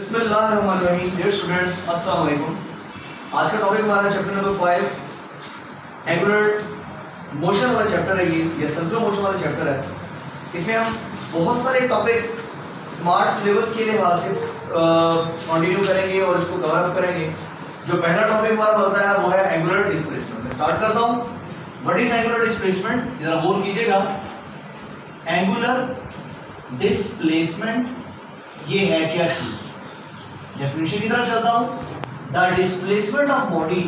बिस्मिल्लाहिर्रहमानिर्रहीम। Dear students, अस्सलाम वालेकुम। आज का टॉपिक हमारा चैप्टर नंबर 5 एंगुलर मोशन वाला चैप्टर है। ये सर्कुलर मोशन वाला चैप्टर है। इसमें हम बहुत सारे टॉपिक स्मार्ट सिलेबस के लिहाज से कंटिन्यू करेंगे और इसको कवर अप करेंगे। जो पहला टॉपिक हमारा बनता है वो है एंगुलर डिस्प्लेसमेंट। मैं स्टार्ट करता हूँ। What is angular displacement? जरा बोल कीजिएगा। एंगुलर डिस्प्लेसमेंट ये है क्या चीज? डेफिनेशन की तरफ चलता हूं। द डिस्प्लेसमेंट ऑफ बॉडी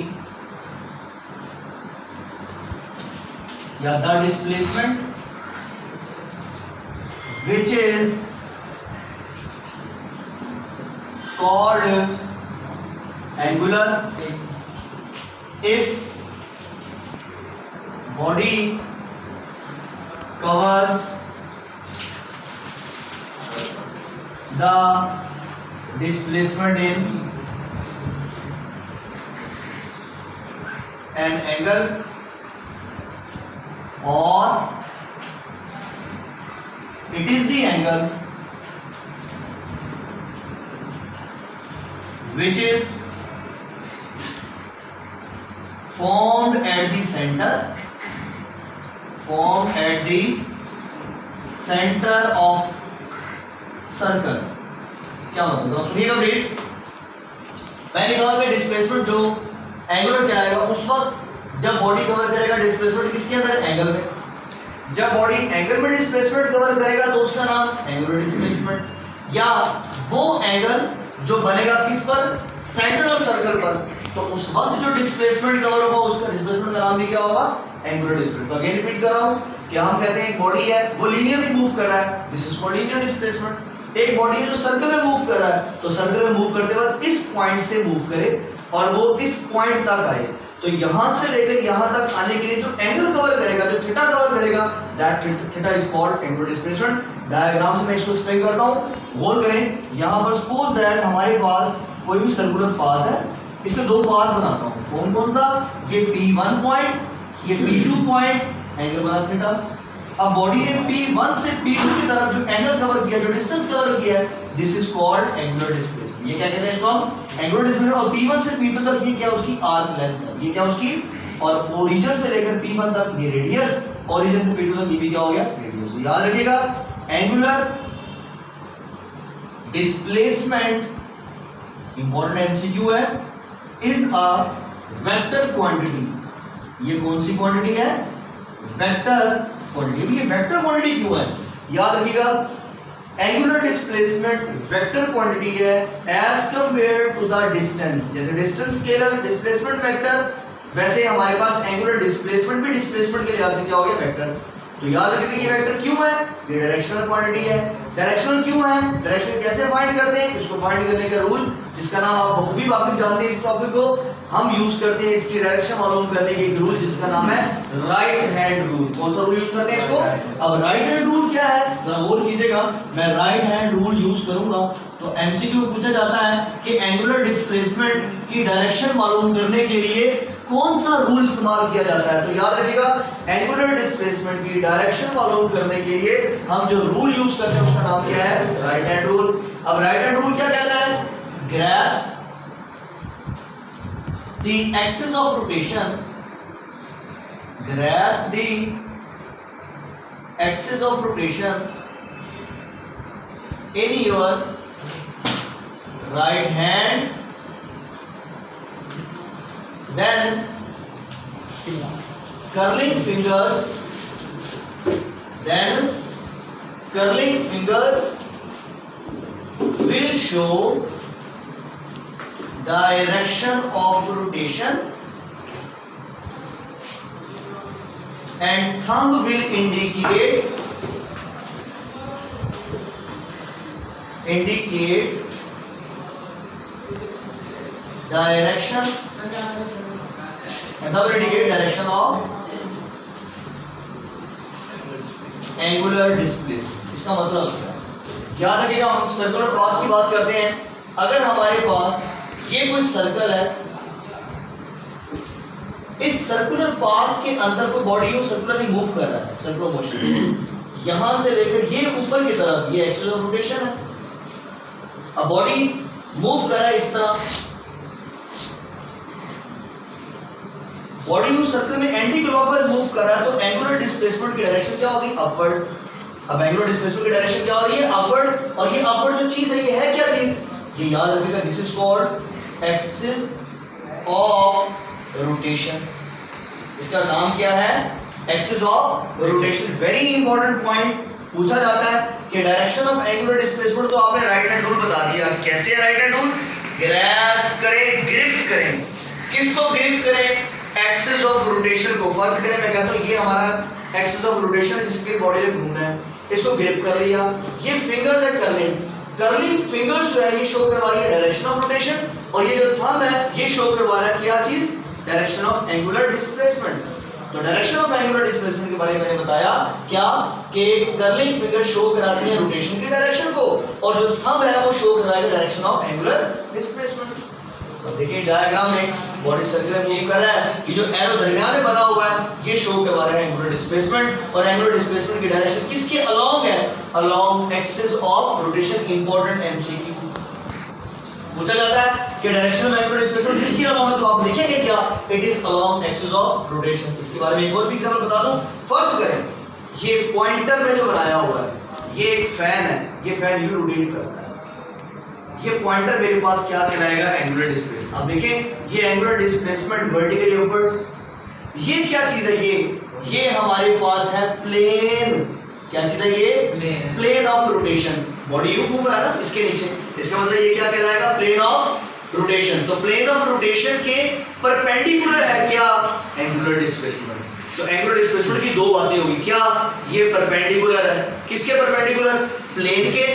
या the displacement which is called angular if body covers the displacement in an angle or it is the angle which is formed at the center of circle. क्या मतलब सुनिएगा please. मैंने कहा कि displacement जो angular कहलाएगा उस वक्त जब बॉडी कवर करेगा डिस्प्लेसमेंट किसके अंदर? एंगल में। जब बॉडी एंगल में डिस्प्लेसमेंट कवर करेगा तो उसका नाम एंगुलर डिस्प्लेसमेंट। या वो एंगल जो बनेगा किस पर? सेंटर ऑफ सर्कल पर। तो उस वक्त जो डिस्प्लेसमेंट कवर होगा उसका डिस्प्लेसमेंट का नाम भी क्या होगा? Angular displacement. तो अगेन रिपीट कर रहा हूं कि हम कहते हैं बॉडी है वो लीनियरली मूव कर रहा है, this is called linear displacement. एक बॉडी है जो सर्कल में मूव कर रहा है तो सर्कल में मूव करते वक्त इस पॉइंट से मूव करे और वो इस पॉइंट तक आए। तो यहां से लेकर यहां तक आने के लिए जो एंगल कवर करेगा, जो थीटा कवर करेगा, that theta is called angular displacement. Diagram से मैं इसको एक्सप्लेन करता हूं। गौर करें। यहां पर सपोज दैट हमारे पास कोई भी सर्कुलर पाथ है, इसके दो पाथ बनाता हूं। कौन कौन सा? ये P1 पॉइंट, ये P2 पॉइंट, एंगल बना थीटा। अब बॉडी ने P1 से P2 की तरफ जो एंगल कवर किया, जो डिस्टेंस कवर किया है, this is called angular displacement. ये क्या कहते हैं इसको? Angular displacement. और P1 से P2 तक ये क्या उसकी आर्क लेंथ है, ये क्या उसकी, और ओरिजिन से लेकर P1 तक ये रेडियस, ओरिजिन से P2 तक ये भी क्या हो गया? रेडियस। तो याद रखिएगा एंगुलर डिस्प्लेसमेंट इंपॉर्टेंट एमसीक्यू है, इज अ वेक्टर क्वांटिटी। ये कौन सी क्वांटिटी है? Vector quantity. ये वेक्टर क्वांटिटी क्यों है? याद रखिएगा एंगुलर डिस्प्लेसमेंट वेक्टर क्वांटिटी है as compare to the distance. जैसे डिस्टेंस स्केलर डिस्प्लेसमेंट वेक्टर, वैसे हमारे पास एंगुलर डिस्प्लेसमेंट भी डिस्प्लेसमेंट के लिहाज से क्या हो गया? वेक्टर। तो याद रखिएगा ये वेक्टर क्यों है? ये डायरेक्शनल क्वांटिटी है। डायरेक्शनल क्यों है? डायरेक्शन कैसे फाइंड करते हैं? इसको फाइंड करने का रूल जिसका नाम आप बखूबी वाकिफ जानते हैं, इस टॉपिक को हम यूज करते हैं इसकी डायरेक्शन मालूम करने के रूल जिसका नाम है राइट हैंड रूल। कौन सा रूल यूज करते हैं इसको? अब राइट हैंड रूल क्या है जरा बोल कीजिएगा। मैं राइट हैंड रूल यूज करूंगा तो एमसीक्यू पूछा जाता है कि एंगुलर डिस्प्लेसमेंट की डायरेक्शन मालूम करने के लिए कौन सा रूल इस्तेमाल किया जाता है? तो याद रखिएगा एंगुलर डिस्प्लेसमेंट की डायरेक्शन मालूम करने के लिए हम जो रूल यूज करते हैं उसका नाम क्या है? Right hand rule. अब राइट हैंड रूल क्या कहता है? Grasp the axis of rotation, grasp the axis of rotation in your right hand, then curling fingers will show direction of rotation and thumb will indicate direction of angular displacement. इसका मतलब क्या? याद रखिएगा हम circular path की बात करते हैं। अगर हमारे पास ये कोई सर्कल है, इस सर्कुलर पाथ के अंदर कोई बॉडी हो सर्कुलरली मूव कर रहा है, सर्कुलर मोशन, यहां से लेकर ये ऊपर की तरफ, ये एक्सियल रोटेशन है। अब बॉडी मूव कर रहा है इस तरह, बॉडी उस सर्कल में एंटी क्लॉकवाइज मूव कर रहा है, तो एंगुलर डिस्प्लेसमेंट की डायरेक्शन क्या होगी? अपवर्ड। अब एंगुलर डिस्प्लेसमेंट की डायरेक्शन क्या हो रही है? अपवर्ड। और ये अपवर्ड जो चीज है ये है क्या चीज? ये याद रखिएगा, this is called axis of rotation. इसका नाम क्या है? Axis of rotation. Very important point पूछा जाता है कि डायरेक्शन ऑफ एंगुलर डिस्प्लेसमेंट, तो आपने राइट हैंड रूल बता दिया। कैसे है राइट हैंड रूल? ग्रैस्प करें, ग्रिप करें। किसको ग्रिप करें? एक्सिस ऑफ रोटेशन को। फर्ज करें मैं कहता हूं ये हमारा एक्सिस ऑफ रोटेशन है जिसकी बॉडी में घूमना है, इसको ग्रिप कर लिया। ये फिंगर्स है कर्लिंग, कर्लिंग फिंगर्स जो है ये शो करवा रही है डायरेक्शन ऑफ रोटेशन, और ये जो थंब है ये शो करवा रहा है क्या चीज? Direction of angular displacement. तो डायरेक्शन ऑफ एंगुलर डिस्प्लेसमेंट के बारे में मैंने बताया क्या कि कर्लिंग फिंगर शो कराती है रोटेशन की डायरेक्शन को, और जो थंब है वो शो कराएगा डायरेक्शन ऑफ एंगुलर डिस्प्लेसमेंट। तो देखिए डायग्राम में बॉडी सर्कुलर मूव कर रहा है, ये जो एरो दरमियान में बना हुआ है ये शो करवा रहा है एंगुलर डिस्प्लेसमेंट, और एंगुलर डिस्प्लेसमेंट की डायरेक्शन किसके अलोंग है? Along axis of rotation. Important MCQ पूछा जाता है कि डायरेक्शन ऑफ एंगुलर डिस्प्लेसमेंट किसके अलोंग है, तो आप लिखेंगे क्या? It is along axis of rotation. इसके बारे में एक और भी एग्जांपल बता दूं। फर्ज करें ये पॉइंटर में जो बनाया हुआ है ये एक फैन है, ये फैन यूं रोटेट करता है, ये पॉइंटर मेरे पास क्या कहलाएगा? Angular displacement. अब देखें ये एंगुलर डिस्प्लेसमेंट वर्टिकली ऊपर, ये क्या चीज है? ये हमारे पास है प्लेन। क्या चीज है ये? Plane of rotation. बॉडी यूं घूम रहा है ना इसके नीचे, इसका मतलब ये क्या कहलाएगा? Plane of rotation. तो प्लेन ऑफ रोटेशन के परपेंडिकुलर है क्या? Angular displacement. तो एंगुलर डिस्प्लेसमेंट की दो बातें होगी। क्या? ये परपेंडिकुलर है, किसके परपेंडिकुलर? प्लेन के।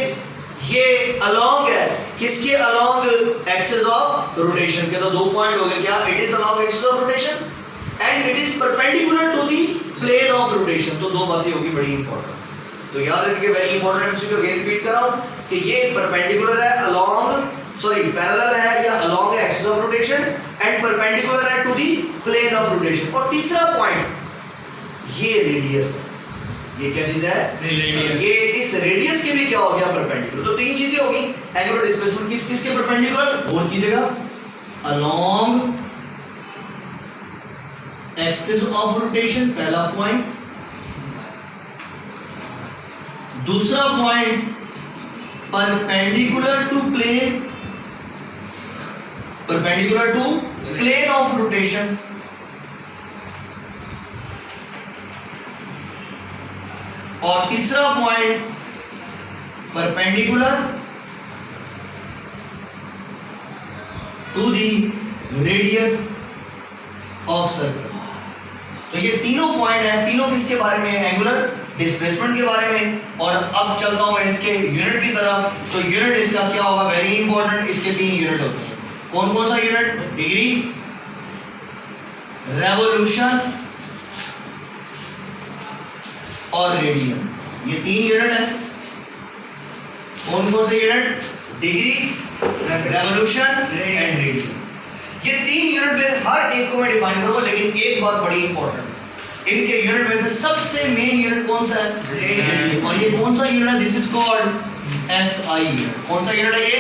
ये अलोंग है, किसके अलोंग? एक्सिस ऑफ रोटेशन के। तो दो पॉइंट हो गए क्या? It is along axis of rotation and it is perpendicular to the plane of rotation. तो दो बातें होगी बड़ी इंपॉर्टेंट। तो याद रखिए, very important MCQ again repeat कर रहा हूं कि ये परपेंडिकुलर है अलोंग, सॉरी पैरेलल है या अलोंग है axis of rotation and perpendicular है to the plane of rotation. और तीसरा पॉइंट ये रेडियस है। ये क्या चीज है? रेडियस। ये इस रेडियस के भी क्या हो गया? परपेंडिकुलर। तो तीन चीजें होगी एंगुलर डिस्प्लेसमेंट किसके परपेंडिकुलर? और कीजिएगा अलोंग एक्सिस ऑफ रोटेशन, पहला पॉइंट। दूसरा point perpendicular to plane, perpendicular to plane of rotation. और तीसरा point perpendicular to the radius of circle. तो ये तीनों पॉइंट हैं, तीनों किसके बारे में? एंगुलर डिस्प्लेसमेंट के बारे में। और अब चलता हूं मैं इसके यूनिट की तरफ। तो यूनिट इसका क्या होगा? वेरी इंपॉर्टेंट, इसके तीन यूनिट होते हैं। कौन कौन सा यूनिट? डिग्री, रेवोल्यूशन और रेडियन। ये तीन यूनिट है। कौन कौन से unit? Degree, revolution and radian. ये तीन यूनिट में हर एक को मैं डिफाइन करूंगा, लेकिन एक बात बड़ी इंपॉर्टेंट, इनके यूनिट में से सबसे मेन यूनिट कौन सा है? रेडियन। और ये कौन सा यूनिट है? This is called SI unit. कौन सा यूनिट है ये?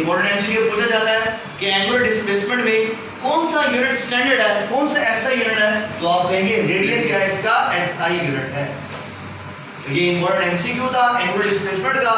इंपॉर्टेंट एमसीक्यू पूछा जाता है कि एंगुलर डिस्प्लेसमेंट में कौन सा यूनिट स्टैंडर्ड है, कौन सा एसआई यूनिट है? तो आप कहेंगे रेडियन क्या है? इसका एसआई यूनिट है। तो ये इंपॉर्टेंट एमसीक्यू था एंगुलर डिस्प्लेसमेंट का।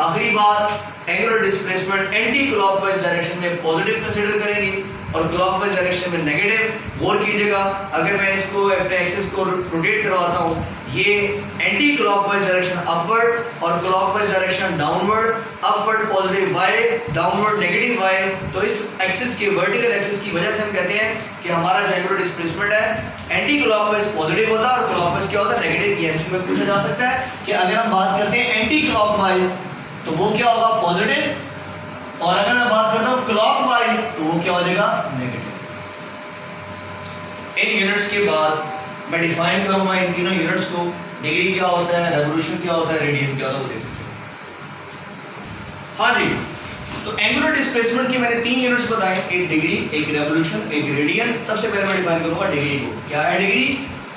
आखिरी बात, angular displacement anti clockwise direction में पॉजिटिव कंसीडर करेंगी और क्लॉकवाइज डायरेक्शन में नेगेटिव। गौर कीजिएगा, अगर मैं इसको अपने एक्सिस को रोटेट करवाता हूँ, ये एंटी क्लॉकवाइज डायरेक्शन अपवर्ड और clockwise direction downward, upward positive Y, downward negative Y. तो इस एक्सिस की वर्टिकल एक्सिस की वजह से हम कहते हैं कि हमारा जो एंगुलर डिस्प्लेसमेंट है एंटी क्लॉकवाइज पॉजिटिव होता है और क्लॉकवाइज क्या होता है? नेगेटिव। ये एमसीक्यू में पूछा जा सकता है कि अगर हम बात करते हैं एंटी क्लॉकवाइज तो वो क्या होगा? पॉजिटिव, और अगर मैं बात करता हूं क्लॉकवाइज तो वो क्या हो जाएगा? नेगेटिव। इन यूनिट्स के बाद मैं डिफाइन करूंगा इन तीनों यूनिट्स को। डिग्री क्या होता है, रेवोल्यूशन क्या होता है, रेडियन क्या होता है, वो देखिए। हाँ जी, तो एंगुलर डिस्प्लेसमेंट की मैंने तीन यूनिट्स बताए, एक डिग्री, एक रेवोल्यूशन, एक रेडियन। सबसे पहले मैं डिफाइन करूंगा डिग्री को। क्या है डिग्री?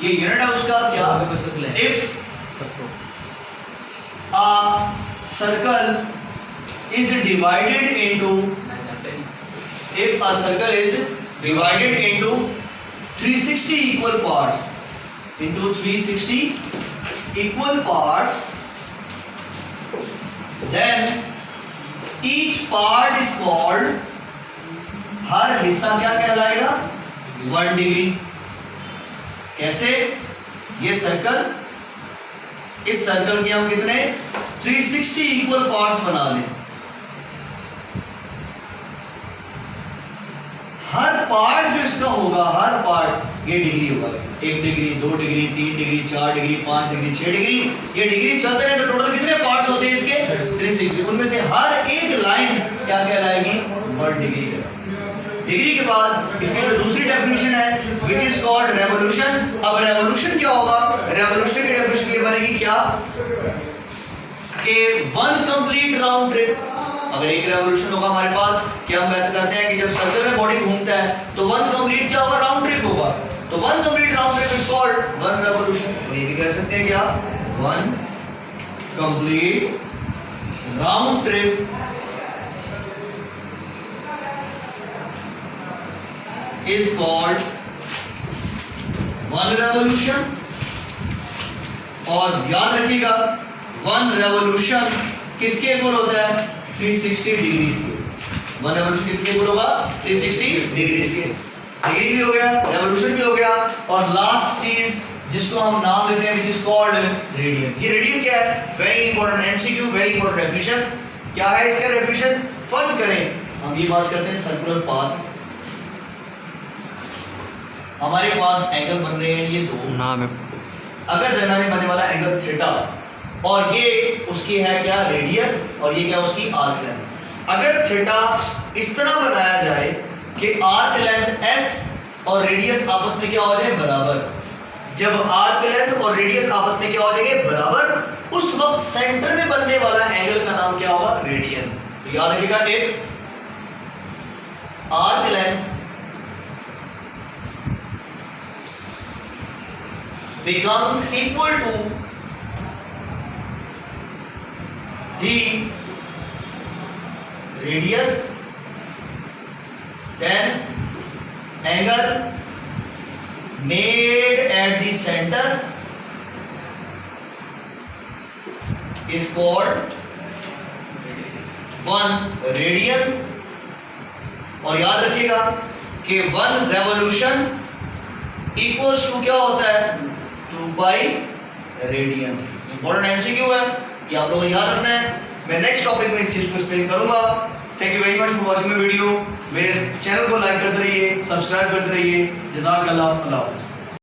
ये यूनिट है उसका क्या? If a circle is divided into if a circle is divided into 360 equal parts, then each part is called, हर हिस्सा क्या कहलाएगा? 1 डिग्री। कैसे? ये सर्कल, इस सर्कल के हम कितने 360 इक्वल पार्ट्स बना लें। हर पार्ट जो इसका होगा, हर पार्ट ये डिग्री होगा, 1 degree, 2 degree, 3 degree, 4 degree, 5 degree, 6 degree, ये डिग्री चलते रहे तो टोटल कितने पार्ट्स होते हैं इसके? 360। उनमें से हर एक लाइन क्या कहलाएगी? 1 डिग्री कहलाएगी। डिग्री के बाद इसकी जो दूसरी डेफिनेशन है विच इज कॉल्ड रेवोल्यूशन। अब रेवोल्यूशन क्या होगा? रेवोल्यूशन की डेफिनेशन ये बनेगी क्या कि 1 कंप्लीट राउंड ट्रिप। अगर एक रेवोल्यूशन होगा हमारे पास कि हम बात करते हैं कि जब सर्कल में बॉडी घूमता है तो 1 कंप्लीट क्या होगा? राउंड ट्रिप होगा। तो 1 complete round trip is called 1 revolution. तो ये भी कह सकते हैं क्या? 1 complete round trip is called 1 revolution। और याद रखिएगा 1 revolution किसके इक्वल होता है? 360 डिग्रीज के। 1 revolution किसके इक्वल होगा? 360 डिग्रीज के। डिग्री भी हो गया, रेवोल्यूशन भी हो गया, और लास्ट चीज जिसको हम नाम देते हैं विच इज कॉल्ड रेडियन। ये रेडियन क्या है? Very important MCQ, very important definition. क्या है इसका डेफिनेशन? फर्ज करें हम ये बात करते हैं सर्कुलर पाथ, हमारे पास एंगल बन रहे हैं ये दो नाम है। अगर दरमियान बनने वाला एंगल थीटा और ये उसकी है क्या? रेडियस, और ये क्या उसकी आर्क लेंथ। अगर थीटा इस तरह बनाया जाए कि आर्क लेंथ s और रेडियस आपस में क्या हो जाए? बराबर। जब आर्क लेंथ और रेडियस आपस में क्या हो जाएंगे? बराबर, उस वक्त सेंटर में बनने वाला एंगल का नाम क्या होगा? रेडियन। तो याद रखिएगा if arc length becomes equal to the radius, then angle made at the center is called 1 radian। और याद रखिएगा कि 1 revolution इक्वल्स टू क्या होता है? 2 पाई रेडियन। इंपॉर्टेंट एमसीक्यू है, ये आप लोगों को याद रखना है। मैं नेक्स्ट टॉपिक में इस चीज को एक्सप्लेन करूंगा। Thank you very much for watching my video. मेरे चैनल को लाइक करते रहिए, सब्सक्राइब करते रहिए। जज़ाकल्लाह, अल्लाह हाफ़िज़।